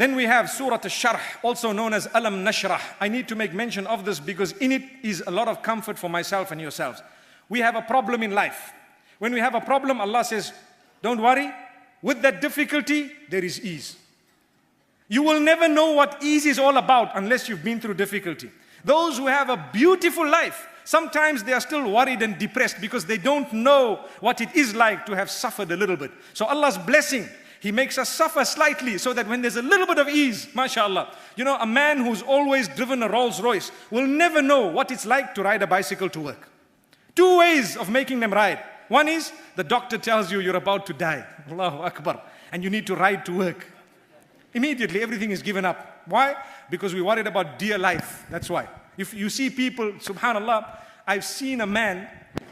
Then we have Surah Al-Sharh, also known as Alam Nashrah. I need to make mention of this because in it is a lot of comfort for myself and yourselves. We have a problem in life. When we have a problem, Allah says, don't worry. With that difficulty, there is ease. You will never know what ease is all about unless you've been through difficulty. Those who have a beautiful life, sometimes they are still worried and depressed because they don't know what it is like to have suffered a little bit. So Allah's blessing, He makes us suffer slightly so that when there's a little bit of ease, mashallah. You know, a man who's always driven a Rolls Royce will never know what it's like to ride a bicycle to work. Two ways of making them ride. One is, the doctor tells you you're about to die. Allahu Akbar. And you need to ride to work. Immediately everything is given up. Why? Because we're worried about dear life. That's why. If you see people, subhanallah, I've seen a man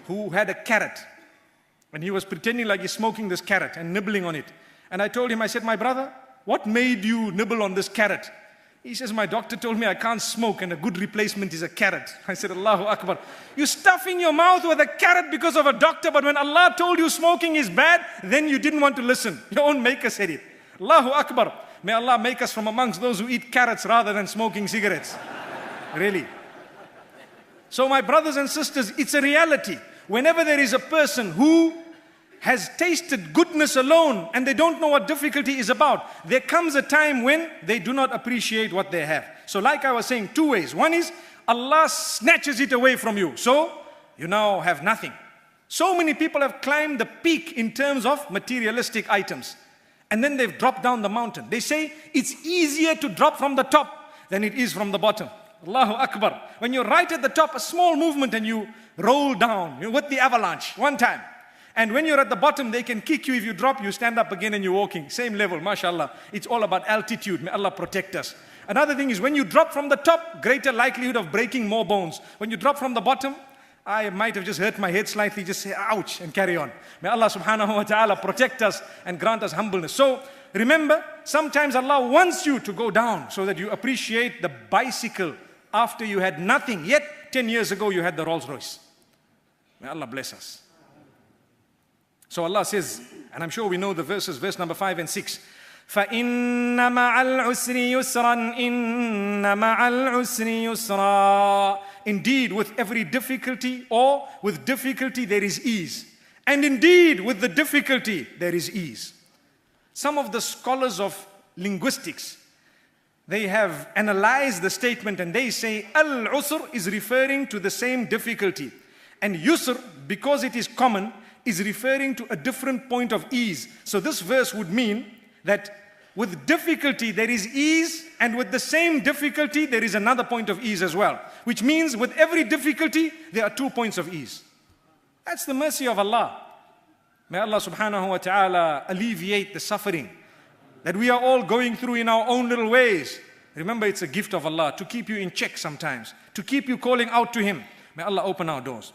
who had a carrot. And he was pretending like he's smoking this carrot and nibbling on it. And I told him, I said, my brother, what made you nibble on this carrot? He says, my doctor told me I can't smoke and a good replacement is a carrot. I said, Allahu Akbar. You're stuffing your mouth with a carrot because of a doctor, but when Allah told you smoking is bad, then you didn't want to listen. Your own maker said it. Allahu Akbar. May Allah make us from amongst those who eat carrots rather than smoking cigarettes. Really. So my brothers and sisters, it's a reality. Whenever there is a person who has tasted goodness alone and they don't know what difficulty is about, there comes a time when they do not appreciate what they have. So like I was saying, two ways. One is Allah snatches it away from you. So you now have nothing. So many people have climbed the peak in terms of materialistic items. And then they've dropped down the mountain. They say it's easier to drop from the top than it is from the bottom. Allahu Akbar. When you're right at the top, a small movement and you roll down. You're with the avalanche one time. And when you're at the bottom, they can kick you. If you drop, you stand up again and you're walking. Same level, mashallah. It's all about altitude. May Allah protect us. Another thing is when you drop from the top, greater likelihood of breaking more bones. When you drop from the bottom, I might have just hurt my head slightly, just say ouch and carry on. May Allah subhanahu wa ta'ala protect us and grant us humbleness. So remember, sometimes Allah wants you to go down so that you appreciate the bicycle after you had nothing. Yet 10 years ago you had the Rolls Royce. May Allah bless us. So Allah says, and I'm sure we know the verses, verse number 5 and 6. فَإِنَّ مَعَ الْعُسْرِ يُسْرًا إِنَّ مَعَ الْعُسْرِ يُسْرًا. Indeed, with every difficulty or with difficulty there is ease. And indeed, with the difficulty there is ease. Some of the scholars of linguistics, they have analyzed the statement and they say al-usr is referring to the same difficulty. And yusr, because it is common, is referring to a different point of ease. So this verse would mean that with difficulty there is ease, and with the same difficulty there is another point of ease as well. Which means with every difficulty there are 2 points of ease. That's the mercy of Allah. May Allah subhanahu wa ta'ala alleviate the suffering that we are all going through in our own little ways. Remember, it's a gift of Allah to keep you in check sometimes, to keep you calling out to Him. May Allah open our doors.